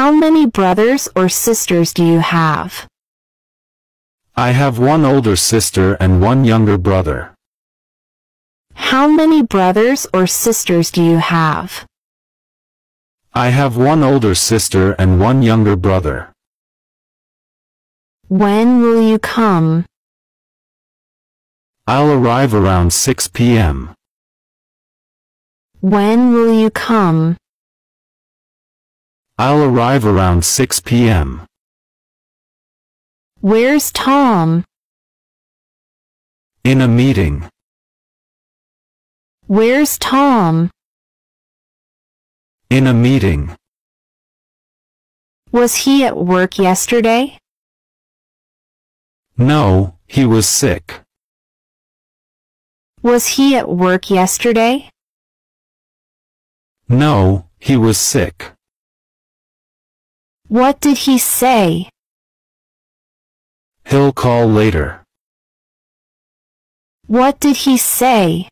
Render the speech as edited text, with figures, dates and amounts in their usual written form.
How many brothers or sisters do you have? I have one older sister and one younger brother. How many brothers or sisters do you have? I have one older sister and one younger brother. When will you come? I'll arrive around 6 p.m. When will you come? I'll arrive around 6 p.m. Where's Tom? In a meeting. Where's Tom? In a meeting. Was he at work yesterday? No, he was sick. Was he at work yesterday? No, he was sick. What did he say? He'll call later. What did he say?